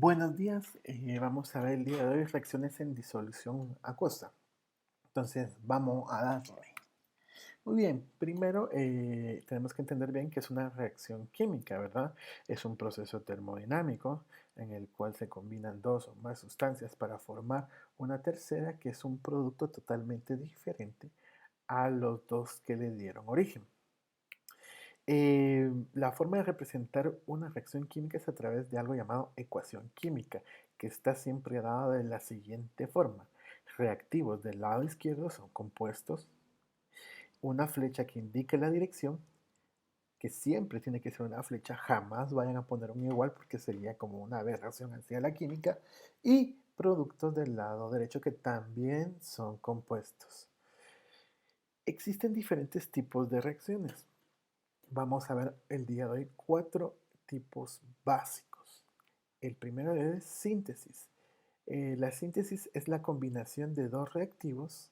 Buenos días, vamos a ver el día de hoy reacciones en disolución acuosa. Entonces, vamos a darle. Muy bien, primero tenemos que entender bien que es una reacción química, ¿verdad? Es un proceso termodinámico en el cual se combinan dos o más sustancias para formar una tercera que es un producto totalmente diferente a los dos que le dieron origen. La forma de representar una reacción química es a través de algo llamado ecuación química, que está siempre dada de la siguiente forma. Reactivos del lado izquierdo son compuestos, una flecha que indique la dirección, que siempre tiene que ser una flecha, jamás vayan a poner un igual porque sería como una aberración hacia la química, y productos del lado derecho que también son compuestos. Existen diferentes tipos de reacciones. Vamos a ver el día de hoy 4 tipos básicos. El primero es síntesis. La síntesis es la combinación de dos reactivos,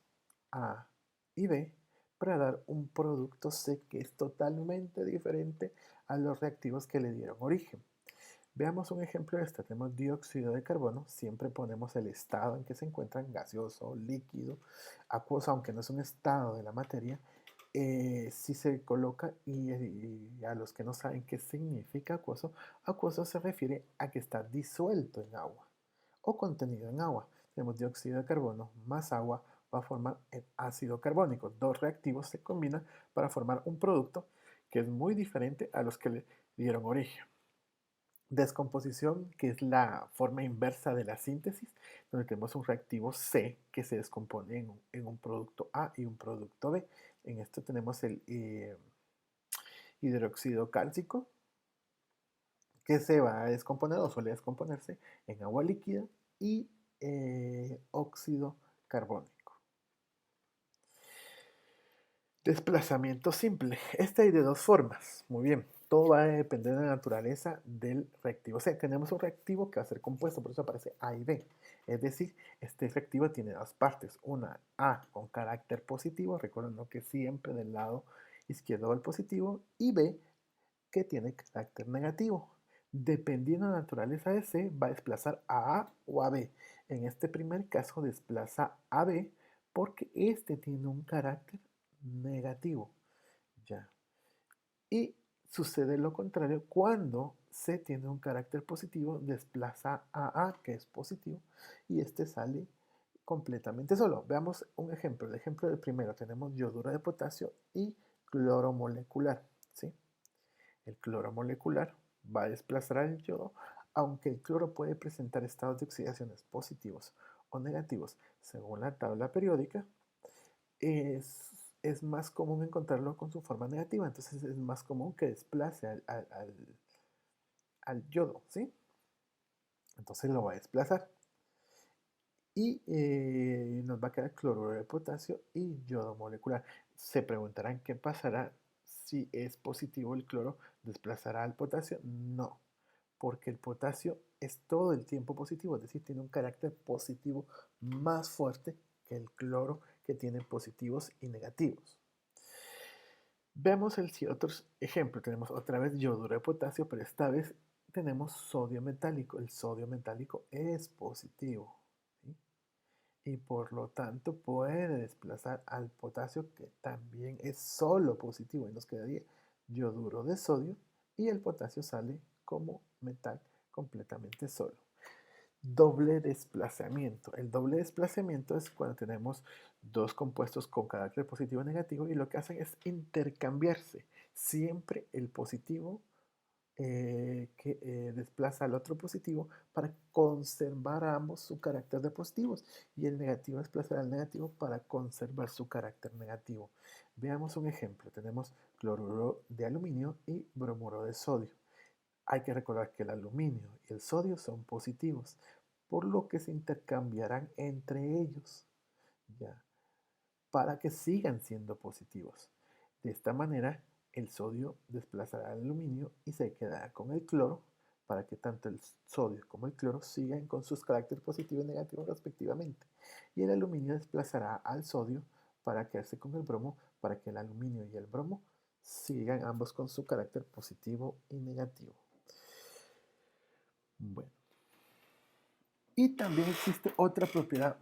A y B, para dar un producto C que es totalmente diferente a los reactivos que le dieron origen. Veamos un ejemplo de esto. Tenemos dióxido de carbono. Siempre ponemos el estado en que se encuentran, gaseoso, líquido, acuoso, aunque no es un estado de la materia. Si se coloca, y a los que no saben qué significa acuoso, acuoso se refiere a que está disuelto en agua o contenido en agua. Tenemos dióxido de carbono más agua va a formar el ácido carbónico. Dos reactivos se combinan para formar un producto que es muy diferente a los que le dieron origen. Descomposición, que es la forma inversa de la síntesis, donde tenemos un reactivo C que se descompone en un producto A y un producto B. En esto tenemos el hidróxido cálcico, que se va a descomponer o suele descomponerse en agua líquida, y óxido carbónico. Desplazamiento simple. Este hay de dos formas. Muy bien. Todo va a depender de la naturaleza del reactivo. O sea, tenemos un reactivo que va a ser compuesto, por eso aparece A y B. Es decir, este reactivo tiene dos partes. Una A con carácter positivo, recordando que siempre del lado izquierdo va el positivo, y B que tiene carácter negativo. Dependiendo de la naturaleza de C, va a desplazar a A o a B. En este primer caso desplaza a B porque este tiene un carácter negativo. Ya. Y sucede lo contrario cuando C tiene un carácter positivo, desplaza a A, que es positivo, y este sale completamente solo. Veamos un ejemplo. El ejemplo del primero, tenemos yoduro de potasio y cloro molecular. ¿Sí? El cloro molecular va a desplazar al yodo, aunque el cloro puede presentar estados de oxidaciones positivos o negativos según la tabla periódica. Es más común encontrarlo con su forma negativa, entonces es más común que desplace al yodo, ¿sí? Entonces lo va a desplazar. Y nos va a quedar cloruro de potasio y yodo molecular. Se preguntarán qué pasará si es positivo el cloro, ¿desplazará al potasio? No, porque el potasio es todo el tiempo positivo, es decir, tiene un carácter positivo más fuerte que el cloro, que tiene positivos y negativos. Veamos el otro ejemplo. Tenemos otra vez yoduro de potasio, pero esta vez tenemos sodio metálico. El sodio metálico es positivo, ¿sí? Y por lo tanto puede desplazar al potasio, que también es solo positivo, y nos quedaría yoduro de sodio, y el potasio sale como metal completamente solo. Doble desplazamiento. El doble desplazamiento es cuando tenemos dos compuestos con carácter positivo y negativo, y lo que hacen es intercambiarse. Siempre el positivo que desplaza al otro positivo para conservar a ambos su carácter de positivos, y el negativo desplazará al negativo para conservar su carácter negativo. Veamos un ejemplo. Tenemos cloruro de aluminio y bromuro de sodio. Hay que recordar que el aluminio y el sodio son positivos, por lo que se intercambiarán entre ellos, ¿ya? Para que sigan siendo positivos. De esta manera, el sodio desplazará al aluminio y se quedará con el cloro, para que tanto el sodio como el cloro sigan con sus caracteres positivos y negativos respectivamente. Y el aluminio desplazará al sodio para quedarse con el bromo, para que el aluminio y el bromo sigan ambos con su carácter positivo y negativo. Bueno, Y también existe otra propiedad,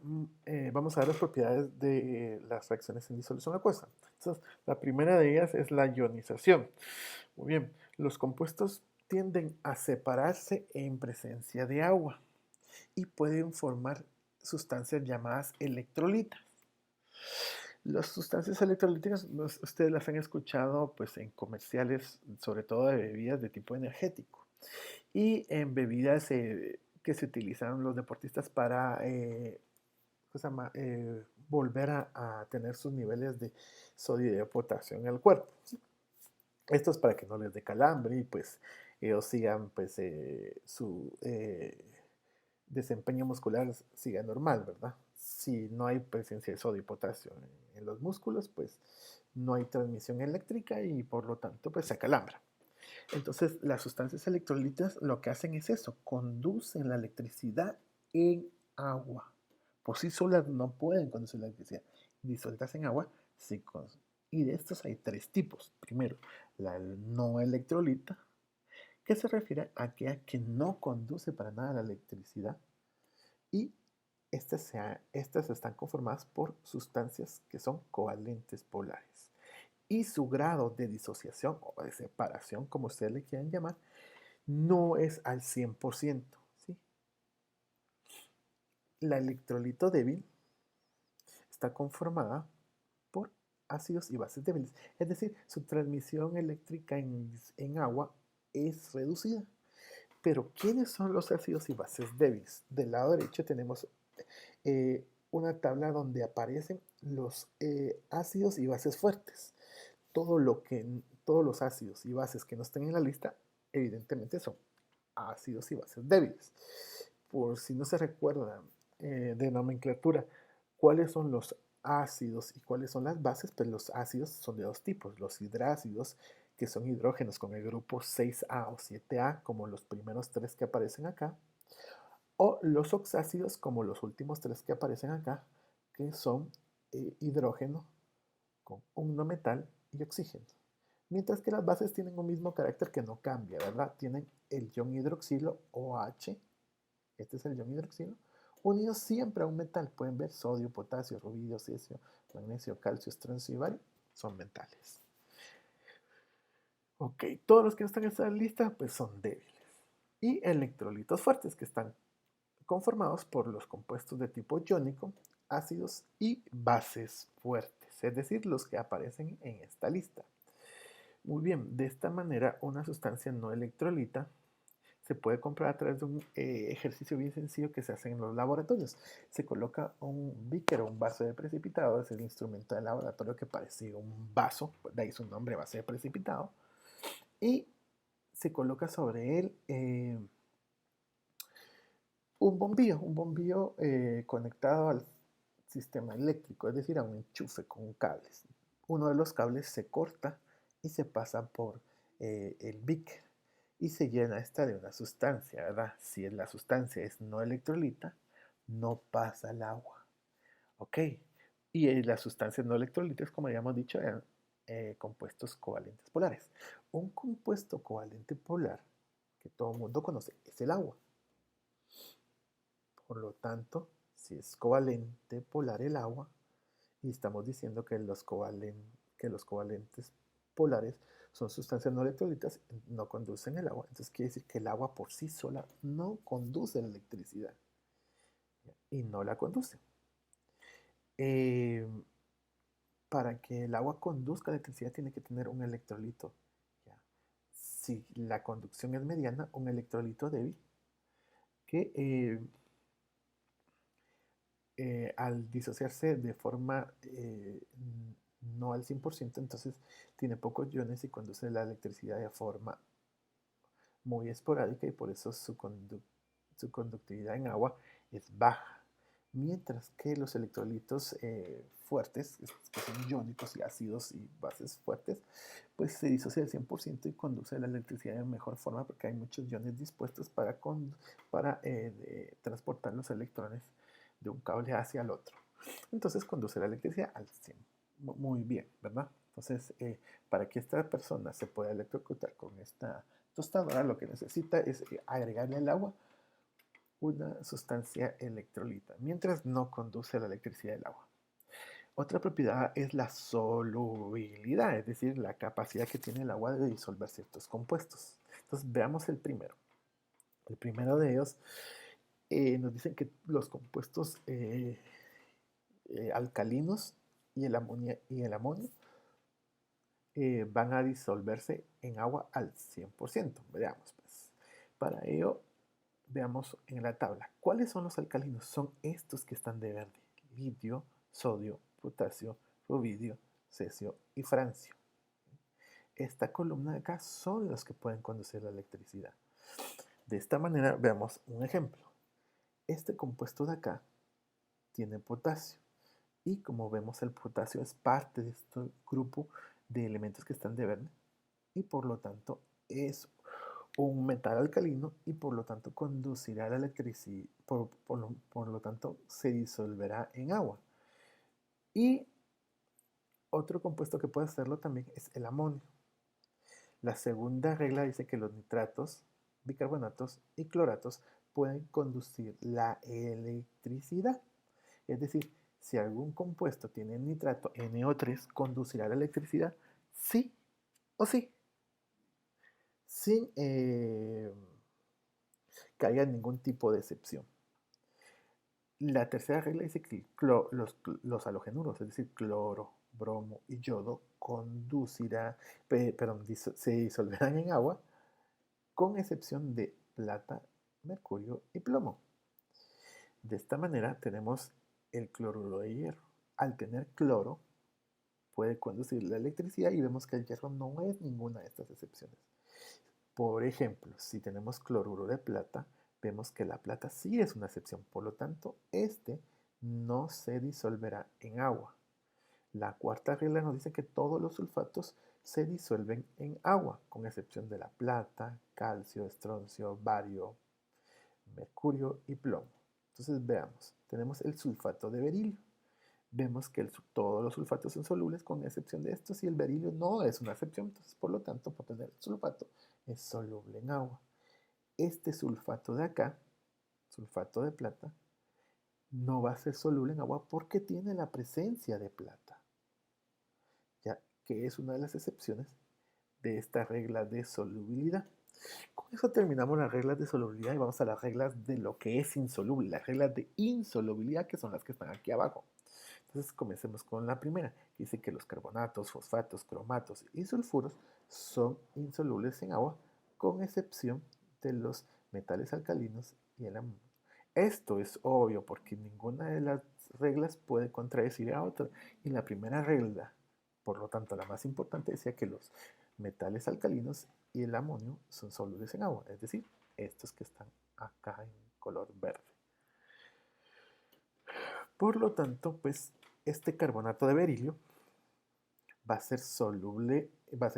vamos a ver las propiedades de las reacciones en disolución acuosa. Entonces, la primera de ellas es la ionización. Muy bien, los compuestos tienden a separarse en presencia de agua y pueden formar sustancias llamadas electrolitas. Las sustancias electrolíticas, ustedes las han escuchado pues, en comerciales, sobre todo de bebidas de tipo energético y en bebidas que se utilizan los deportistas para ¿cómo se llama? Volver a tener sus niveles de sodio y de potasio en el cuerpo. Esto es para que no les dé calambre y pues ellos sigan pues su desempeño muscular siga normal, ¿verdad? Si no hay presencia de sodio y potasio en los músculos, pues no hay transmisión eléctrica y por lo tanto pues se acalambra. Entonces las sustancias electrolitas lo que hacen es eso, conducen la electricidad en agua. Por sí solas no pueden conducir la electricidad. Disueltas en agua, sí. Y de estos hay tres tipos. Primero, la no electrolita, que se refiere a aquella que no conduce para nada la electricidad. Y estas están conformadas por sustancias que son covalentes polares. Y su grado de disociación o de separación, como ustedes le quieran llamar, no es al 100%. ¿Sí? La electrolito débil está conformada por ácidos y bases débiles. Es decir, su transmisión eléctrica en agua es reducida. Pero, ¿quiénes son los ácidos y bases débiles? Del lado derecho tenemos una tabla donde aparecen los ácidos y bases fuertes. Todos los ácidos y bases que no estén en la lista, evidentemente son ácidos y bases débiles. Por si no se recuerda de nomenclatura, ¿cuáles son los ácidos y cuáles son las bases? Pues los ácidos son de dos tipos, los hidrácidos, que son hidrógenos con el grupo 6A o 7A, como los primeros tres que aparecen acá, o los oxácidos, como los últimos tres que aparecen acá, que son hidrógeno con un no metal y oxígeno. Mientras que las bases tienen un mismo carácter que no cambia, ¿verdad? Tienen el ion hidroxilo OH, este es el ion hidroxilo, unido siempre a un metal. Pueden ver sodio, potasio, rubidio, cesio, magnesio, calcio, estroncio y bario, son metales. Ok, todos los que no están en esta lista pues son débiles. Y electrolitos fuertes que están conformados por los compuestos de tipo iónico, ácidos y bases fuertes, es decir, los que aparecen en esta lista. Muy bien, de esta manera una sustancia no electrolita se puede comprar a través de un ejercicio bien sencillo que se hace en los laboratorios. Se coloca un beaker o un vaso de precipitado, es el instrumento de laboratorio que parece un vaso, de ahí su nombre, vaso de precipitado, y se coloca sobre él un bombillo conectado al sistema eléctrico, es decir, a un enchufe con cables. Uno de los cables se corta y se pasa por el beaker y se llena esta de una sustancia, ¿verdad? Si la sustancia es no electrolita, no pasa el agua, ¿ok? Y las sustancias no electrolitas, como habíamos dicho, eran compuestos covalentes polares. Un compuesto covalente polar que todo el mundo conoce es el agua. Por lo tanto, si es covalente polar el agua, y estamos diciendo que los covalentes polares son sustancias no electrolitas, no conducen el agua, entonces quiere decir que el agua por sí sola no conduce la electricidad, y no la conduce. Eh, para que el agua conduzca la electricidad tiene que tener un electrolito. ¿Ya? Si la conducción es mediana, un electrolito débil que al disociarse de forma no al 100%, entonces tiene pocos iones y conduce la electricidad de forma muy esporádica y por eso su conductividad en agua es baja. Mientras que los electrolitos fuertes, que son iónicos y ácidos y bases fuertes, pues se disocia al 100% y conduce la electricidad de mejor forma porque hay muchos iones dispuestos para transportar los electrones de un cable hacia el otro. Entonces conduce la electricidad al 100. Muy bien, ¿verdad? Entonces, para que esta persona se pueda electrocutar con esta tostadora, lo que necesita es agregarle el agua una sustancia electrolita, mientras no conduce la electricidad del agua. Otra propiedad es la solubilidad, es decir, la capacidad que tiene el agua de disolver ciertos compuestos. Entonces, veamos el primero. El primero de ellos nos dicen que los compuestos alcalinos y el amonio van a disolverse en agua al 100%. Veamos, pues. Para ello, veamos en la tabla. ¿Cuáles son los alcalinos? Son estos que están de verde. Litio, sodio, potasio, rubidio, cesio y francio. Esta columna de acá son los que pueden conducir la electricidad. De esta manera, veamos un ejemplo. Este compuesto de acá tiene potasio. Y como vemos, el potasio es parte de este grupo de elementos que están de verde. Y por lo tanto, es un metal alcalino y por lo tanto conducirá la electricidad, por lo tanto se disolverá en agua. Y otro compuesto que puede hacerlo también es el amonio. La segunda regla dice que los nitratos, bicarbonatos y cloratos pueden conducir la electricidad. Es decir, si algún compuesto tiene nitrato NO3, ¿conducirá la electricidad? Sí o sí, sin que haya ningún tipo de excepción. La tercera regla dice que los halogenuros, es decir, cloro, bromo y yodo, se disolverán en agua, con excepción de plata, mercurio y plomo. De esta manera tenemos el cloruro de hierro. Al tener cloro, puede conducir la electricidad y vemos que el hierro no es ninguna de estas excepciones. Por ejemplo, si tenemos cloruro de plata, vemos que la plata sí es una excepción, por lo tanto, este no se disolverá en agua. La cuarta regla nos dice que todos los sulfatos se disuelven en agua, con excepción de la plata, calcio, estroncio, bario, mercurio y plomo. Entonces veamos, tenemos el sulfato de berilio. Vemos que todos los sulfatos son solubles con excepción de estos y el berilio no es una excepción, entonces por lo tanto por tener sulfato es soluble en agua. Este sulfato de acá, sulfato de plata, no va a ser soluble en agua porque tiene la presencia de plata, ya que es una de las excepciones de esta regla de solubilidad. Con eso terminamos las reglas de solubilidad y vamos a las reglas de lo que es insoluble, las reglas de insolubilidad que son las que están aquí abajo. Entonces comencemos con la primera, que dice que los carbonatos, fosfatos, cromatos y sulfuros son insolubles en agua, con excepción de los metales alcalinos y el amonio. Esto es obvio porque ninguna de las reglas puede contradecir a otra. Y la primera regla, por lo tanto la más importante, decía que los metales alcalinos y el amonio son solubles en agua, es decir, estos que están acá en color verde. Por lo tanto, pues este carbonato de berilio va a ser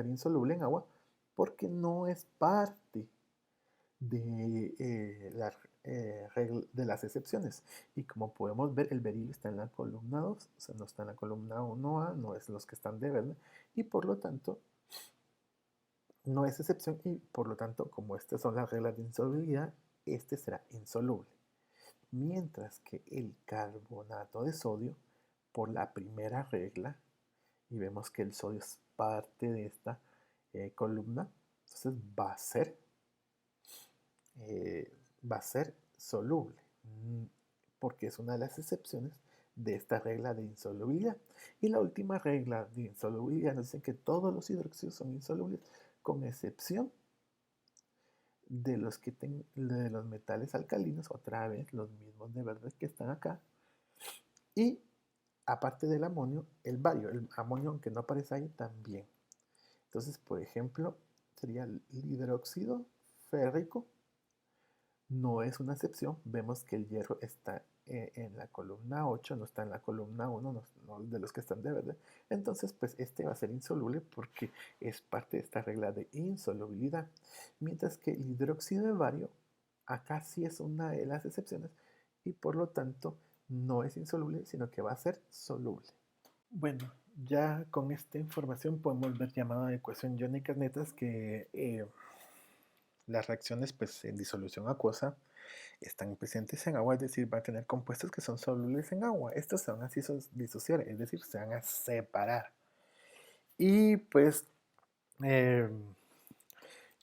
insoluble en agua porque no es parte de, de las excepciones. Y como podemos ver, el berilio está en la columna 2, o sea, no está en la columna 1A, no es los que están de verde, y por lo tanto no es excepción, y por lo tanto, como estas son las reglas de insolubilidad, este será insoluble. Mientras que el carbonato de sodio, por la primera regla, y vemos que el sodio es parte de esta columna, entonces va a ser soluble, porque es una de las excepciones de esta regla de insolubilidad. Y la última regla de insolubilidad nos dice que todos los hidróxidos son insolubles, con excepción de los metales alcalinos, otra vez los mismos de verde que están acá, y aparte del amonio, el bario. El amonio, aunque no aparece ahí, también. Entonces, por ejemplo, sería el hidróxido férrico. No es una excepción. Vemos que el hierro está en la columna 8, no está en la columna 1, no de los que están de verde. Entonces, pues este va a ser insoluble porque es parte de esta regla de insolubilidad. Mientras que el hidróxido de bario, acá sí es una de las excepciones y por lo tanto no es insoluble, sino que va a ser soluble. Bueno, ya con esta información podemos ver llamada de ecuación iónicas netas que las reacciones pues, en disolución acuosa están presentes en agua, es decir, van a tener compuestos que son solubles en agua. Estos se van a disociar, es decir, se van a separar. Y pues eh,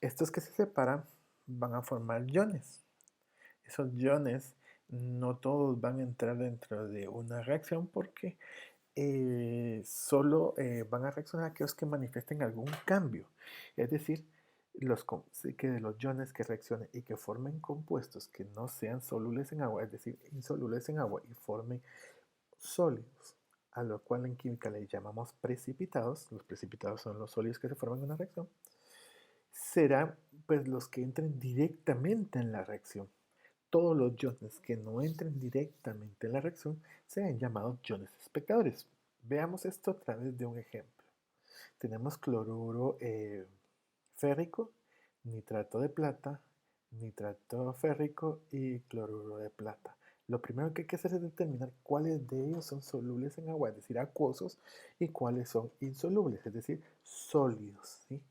estos que se separan van a formar iones. Esos iones no todos van a entrar dentro de una reacción porque solo van a reaccionar aquellos que manifiesten algún cambio. Es decir, que de los iones que reaccionen y que formen compuestos que no sean solubles en agua, es decir, insolubles en agua y formen sólidos, a lo cual en química le llamamos precipitados. Los precipitados son los sólidos que se forman en una reacción. Serán pues los que entren directamente en la reacción. Todos los iones que no entren directamente en la reacción serán llamados iones espectadores. Veamos esto a través de un ejemplo. Tenemos cloruro férrico, nitrato de plata, nitrato férrico y cloruro de plata. Lo primero que hay que hacer es determinar cuáles de ellos son solubles en agua, es decir, acuosos, y cuáles son insolubles, es decir, sólidos, ¿sí?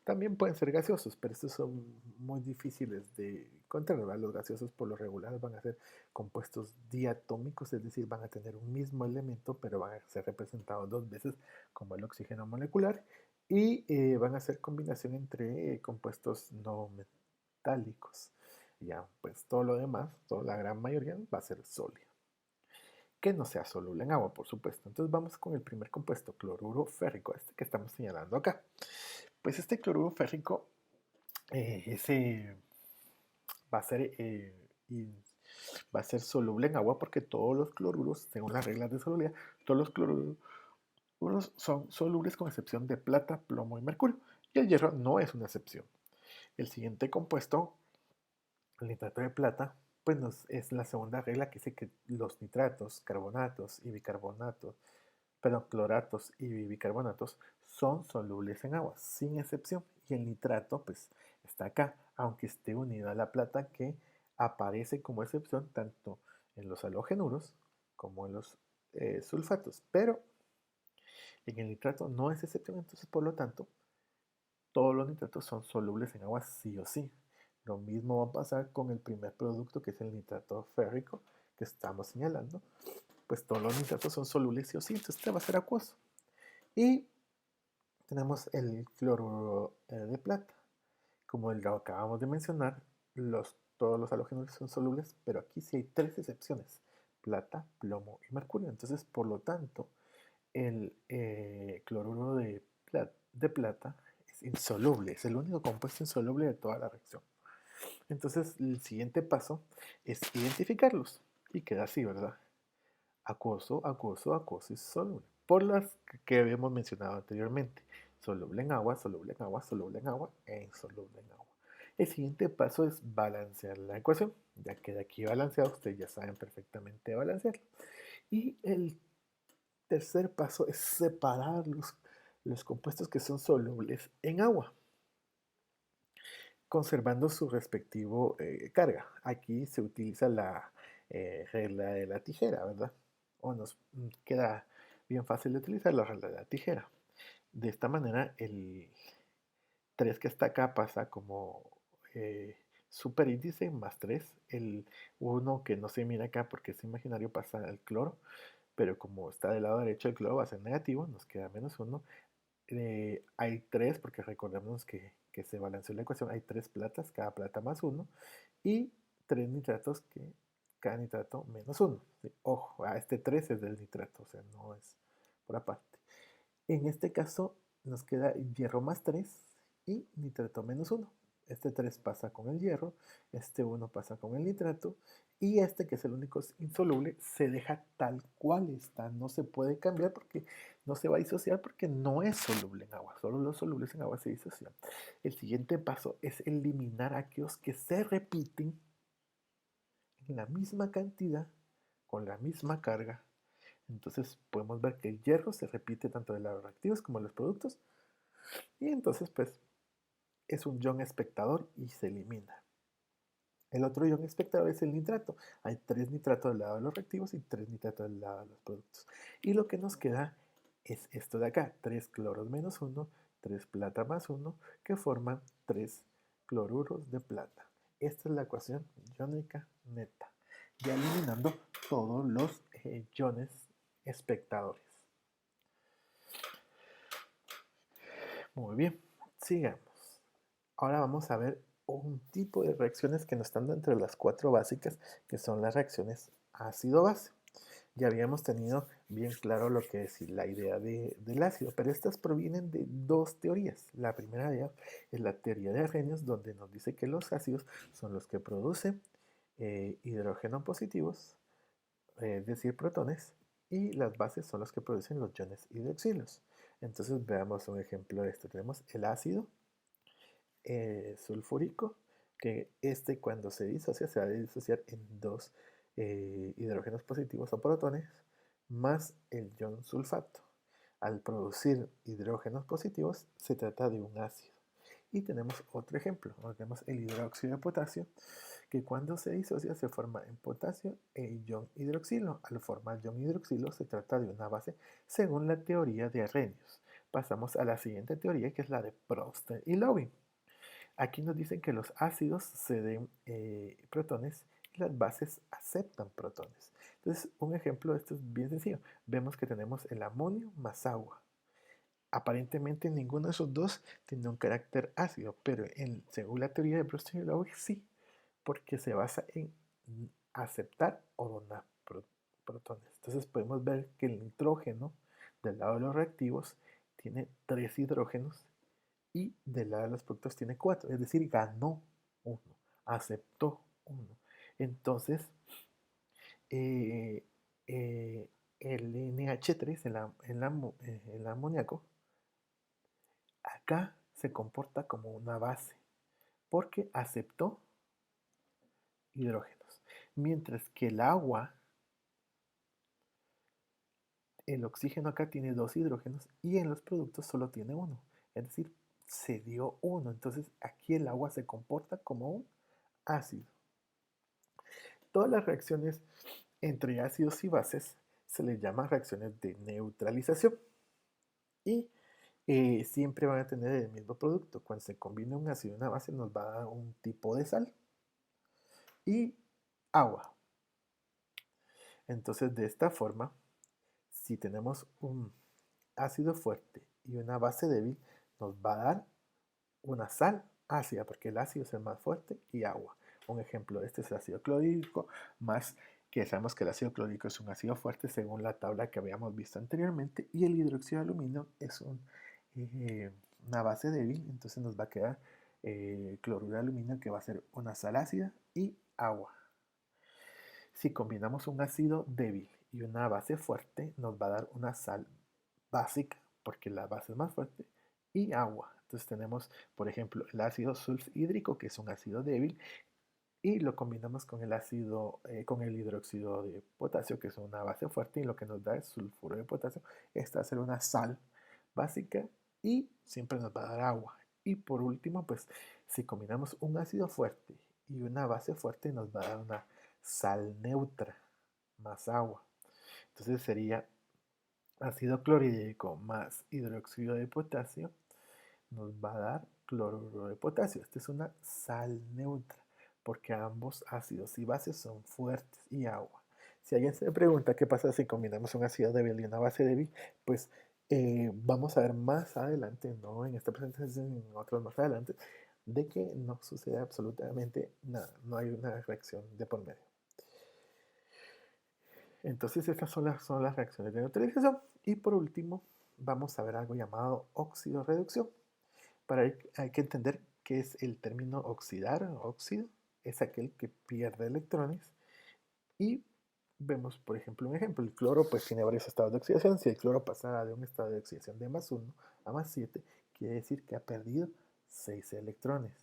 También pueden ser gaseosos, pero estos son muy difíciles de encontrar, ¿verdad? Los gaseosos por lo regular van a ser compuestos diatómicos, es decir, van a tener un mismo elemento, pero van a ser representados dos veces, como el oxígeno molecular, y van a ser combinación entre compuestos no metálicos. Ya, pues todo lo demás, toda la gran mayoría va a ser sólido. Que no sea soluble en agua, por supuesto. Entonces vamos con el primer compuesto, cloruro férrico, este que estamos señalando acá. Pues este cloruro férrico ese va a ser va a ser soluble en agua porque todos los cloruros, según las reglas de solubilidad, todos los cloruros son solubles con excepción de plata, plomo y mercurio. Y el hierro no es una excepción. El siguiente compuesto, el nitrato de plata, pues es la segunda regla que dice que los nitratos, carbonatos y bicarbonatos, perdón, cloratos y bicarbonatos son solubles en agua, sin excepción. Y el nitrato, pues, está acá, aunque esté unido a la plata que aparece como excepción tanto en los halogenuros como en los sulfatos. Pero en el nitrato no es excepción, entonces por lo tanto, todos los nitratos son solubles en agua sí o sí. Lo mismo va a pasar con el primer producto que es el nitrato férrico que estamos señalando. Pues todos los nitratos son solubles sí o sí, entonces este va a ser acuoso. Y tenemos el cloruro de plata. Como lo acabamos de mencionar, todos los halógenos son solubles, pero aquí sí hay tres excepciones: plata, plomo y mercurio. Entonces, por lo tanto, el cloruro de plata es insoluble, es el único compuesto insoluble de toda la reacción. Entonces, el siguiente paso es identificarlos. Y queda así, ¿verdad? Acuoso, acuoso, acuoso y soluble. Por las que habíamos mencionado anteriormente. Soluble en agua, soluble en agua, soluble en agua e insoluble en agua. El siguiente paso es balancear la ecuación. Ya queda aquí balanceado, ustedes ya saben perfectamente balancearlo. Y el tercer paso es separar los compuestos que son solubles en agua, conservando su respectivo carga. Aquí se utiliza la regla de la tijera, ¿verdad? O nos queda bien fácil de utilizar la regla de la tijera. De esta manera, el 3 que está acá pasa como superíndice más 3. El 1 que no se mira acá porque es imaginario pasa al cloro, pero como está del lado derecho el cloro va a ser negativo, nos queda menos 1. Hay 3, porque recordemos que se balanceó la ecuación, hay 3 platas, cada plata más 1, y 3 nitratos, que cada nitrato menos 1. ¿Sí? Ojo, este 3 es del nitrato, o sea, no es por aparte. En este caso nos queda hierro más 3 y nitrato menos 1. Este 3 pasa con el hierro, este 1 pasa con el nitrato, y este, que es el único insoluble, se deja tal cual está. No se puede cambiar porque no se va a disociar porque no es soluble en agua. Solo los solubles en agua se disocian. El siguiente paso es eliminar aquellos que se repiten en la misma cantidad, con la misma carga. Entonces podemos ver que el hierro se repite tanto de los reactivos como de los productos. Y entonces pues es un ion espectador y se elimina. El otro ion espectador es el nitrato. Hay 3 nitratos del lado de los reactivos y 3 nitratos del lado de los productos. Y lo que nos queda es esto de acá: 3 cloros menos 1, 3 plata más 1, que forman 3 cloruros de plata. Esta es la ecuación iónica neta, y eliminando todos los iones espectadores. Muy bien, sigamos. Ahora vamos a ver un tipo de reacciones que no están dentro de las 4 básicas, que son las reacciones ácido-base. Ya habíamos tenido bien claro lo que es la idea del ácido, pero estas provienen de 2 teorías. La primera de ellas es la teoría de Arrhenius, donde nos dice que los ácidos son los que producen hidrógenos positivos, es decir, protones, y las bases son los que producen los iones hidroxilos. Entonces veamos un ejemplo de esto. Tenemos el ácido sulfúrico, que cuando se disocia se va a disociar en 2 hidrógenos positivos o protones más el ion sulfato. Al producir hidrógenos positivos se trata de un ácido. Y tenemos otro ejemplo, tenemos el hidróxido de potasio, que cuando se disocia se forma en potasio e ion hidroxilo. Al formar ion hidroxilo se trata de una base según la teoría de Arrhenius. Pasamos a la siguiente teoría, que es la de Prost y Lewin. Aquí nos dicen que los ácidos ceden protones y las bases aceptan protones. Entonces, un ejemplo de esto es bien sencillo. Vemos que tenemos el amonio más agua. Aparentemente ninguno de esos dos tiene un carácter ácido, pero según la teoría de Prost y Lewin sí, porque se basa en aceptar o donar protones. Entonces podemos ver que el nitrógeno del lado de los reactivos tiene 3 hidrógenos y del lado de los productos tiene 4, es decir, ganó 1, aceptó 1. Entonces, eh, eh, el NH3, el amoníaco, acá se comporta como una base, porque aceptó hidrógenos. Mientras que el agua, el oxígeno acá tiene 2 hidrógenos y en los productos solo tiene 1. Es decir, se dio 1. Entonces aquí el agua se comporta como un ácido. Todas las reacciones entre ácidos y bases se les llama reacciones de neutralización. Y siempre van a tener el mismo producto. Cuando se combina un ácido y una base nos va a dar un tipo de sal y agua. Entonces de esta forma, si tenemos un ácido fuerte y una base débil, nos va a dar una sal ácida, porque el ácido es el más fuerte, y agua. Un ejemplo de este es el ácido clorhídrico, más que sabemos que el ácido clorhídrico es un ácido fuerte según la tabla que habíamos visto anteriormente, y el hidróxido de aluminio es una base débil, entonces nos va a quedar cloruro de aluminio, que va a ser una sal ácida, y agua. Si combinamos un ácido débil y una base fuerte, nos va a dar una sal básica, porque la base es más fuerte, y agua. Entonces tenemos, por ejemplo, el ácido sulfhídrico, que es un ácido débil, y lo combinamos con con el hidróxido de potasio, que es una base fuerte, y lo que nos da es sulfuro de potasio. Esta va a ser una sal básica y siempre nos va a dar agua. Y por último, pues si combinamos un ácido fuerte y una base fuerte, nos va a dar una sal neutra más agua. Entonces sería ácido clorhídrico más hidróxido de potasio, nos va a dar cloruro de potasio. Esta es una sal neutra, porque ambos ácidos y bases son fuertes, y agua. Si alguien se pregunta qué pasa si combinamos un ácido débil y una base débil, pues vamos a ver más adelante, no en esta presentación, en otros más adelante, de que no sucede absolutamente nada, no hay una reacción de por medio. Entonces estas son las reacciones de neutralización. Y por último, vamos a ver algo llamado óxido-reducción. Para ello hay que entender qué es el término oxidar o óxido. Es aquel que pierde electrones. Y vemos, por ejemplo, un ejemplo. El cloro pues tiene varios estados de oxidación. Si el cloro pasara de un estado de oxidación de +1 a +7, quiere decir que ha perdido 6 electrones.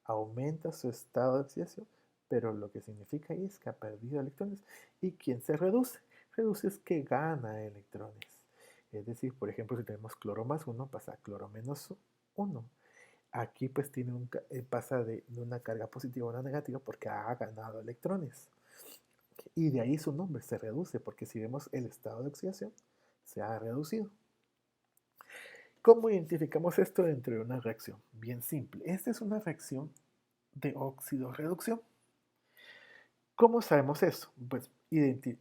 Aumenta su estado de oxidación, pero lo que significa ahí es que ha perdido electrones. ¿Y quién se reduce? Reduce es que gana electrones. Es decir, por ejemplo, si tenemos cloro +1, pasa a cloro -1. Aquí pues pasa de una carga positiva a una negativa porque ha ganado electrones. Y de ahí su nombre, se reduce, porque si vemos el estado de oxidación, se ha reducido. ¿Cómo identificamos esto dentro de una reacción? Bien simple. Esta es una reacción de óxido-reducción. ¿Cómo sabemos eso? Pues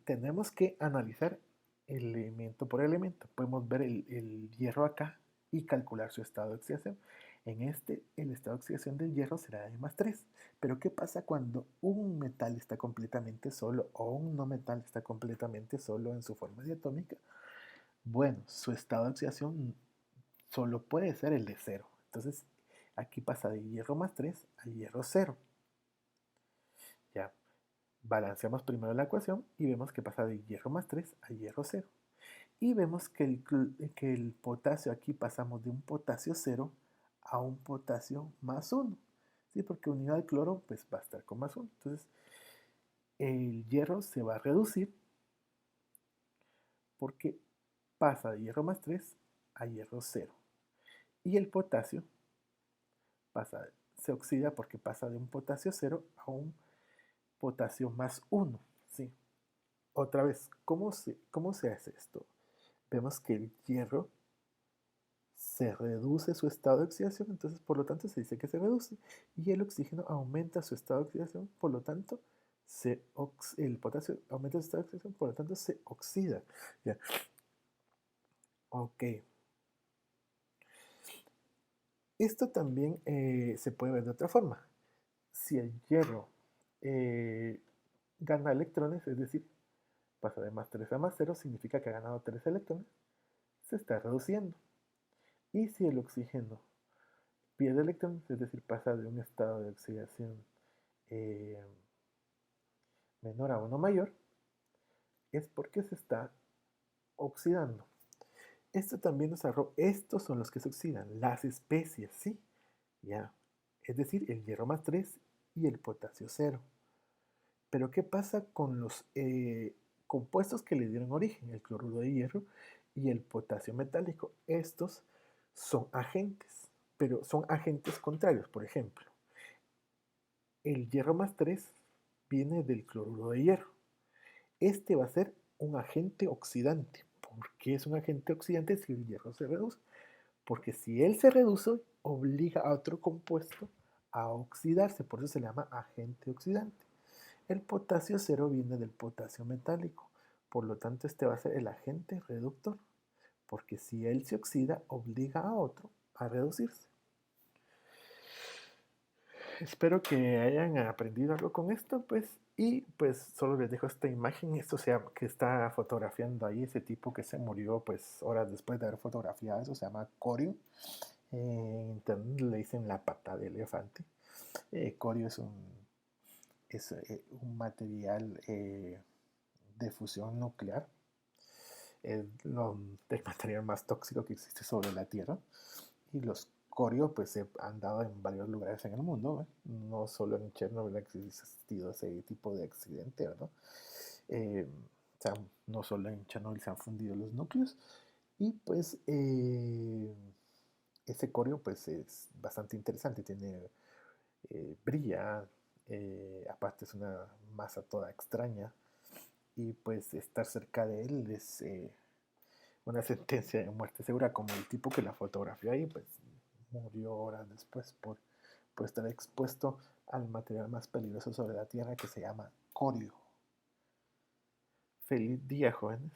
tenemos que analizar elemento por elemento. Podemos ver el hierro acá y calcular su estado de oxidación. En este, el estado de oxidación del hierro será de +3. Pero ¿qué pasa cuando un metal está completamente solo o un no metal está completamente solo en su forma diatómica? Bueno, su estado de oxidación solo puede ser el de 0. Entonces, aquí pasa de hierro +3 a hierro 0. Ya, balanceamos primero la ecuación y vemos que pasa de hierro +3 a hierro 0. Y vemos que el potasio aquí pasamos de un potasio 0 a un potasio +1. ¿Sí? Porque unido al cloro pues va a estar con +1. Entonces el hierro se va a reducir porque pasa de hierro +3 a hierro 0. Y el potasio se oxida porque pasa de un potasio 0 a un potasio +1. ¿Sí? Otra vez, ¿cómo se hace esto? Vemos que el hierro se reduce su estado de oxidación, entonces por lo tanto se dice que se reduce. Y el oxígeno aumenta su estado de oxidación, por lo tanto el potasio aumenta su estado de oxidación, por lo tanto se oxida. Ya. Ok. Esto también se puede ver de otra forma. Si el hierro gana electrones, es decir, pasa de +3 a +0, significa que ha ganado 3 electrones, se está reduciendo. Y si el oxígeno pierde electrones, es decir, pasa de un estado de oxidación eh, menor a uno mayor, es porque se está oxidando. Esto también nos arroja, estos son los que se oxidan, las especies, ¿sí? Ya. Es decir, el hierro +3 y el potasio 0. Pero ¿qué pasa con los compuestos que le dieron origen? El cloruro de hierro y el potasio metálico. Estos son agentes, pero son agentes contrarios. Por ejemplo, el hierro +3 viene del cloruro de hierro. Este va a ser un agente oxidante. ¿Por qué es un agente oxidante si el hierro se reduce? Porque si él se reduce, obliga a otro compuesto a oxidarse. Por eso se le llama agente oxidante. El potasio 0 viene del potasio metálico. Por lo tanto, este va a ser el agente reductor. Porque si él se oxida, obliga a otro a reducirse. Espero que hayan aprendido algo con esto, pues, y pues solo les dejo esta imagen, esto que está fotografiando ahí ese tipo que se murió, pues, horas después de haber fotografiado eso, se llama corio. En internet le dicen la pata de elefante. Corio es un material de fusión nuclear, es el material más tóxico que existe sobre la Tierra. Y los Corio pues se han dado en varios lugares en el mundo, no solo en Chernobyl ha existido ese tipo de accidente, ¿verdad? O sea, no solo en Chernobyl se han fundido los núcleos y pues ese corio pues es bastante interesante, brilla, aparte es una masa toda extraña y pues estar cerca de él es una sentencia de muerte segura, como el tipo que la fotografió ahí, pues murió horas después por estar expuesto al material más peligroso sobre la Tierra que se llama corio. Feliz día, jóvenes.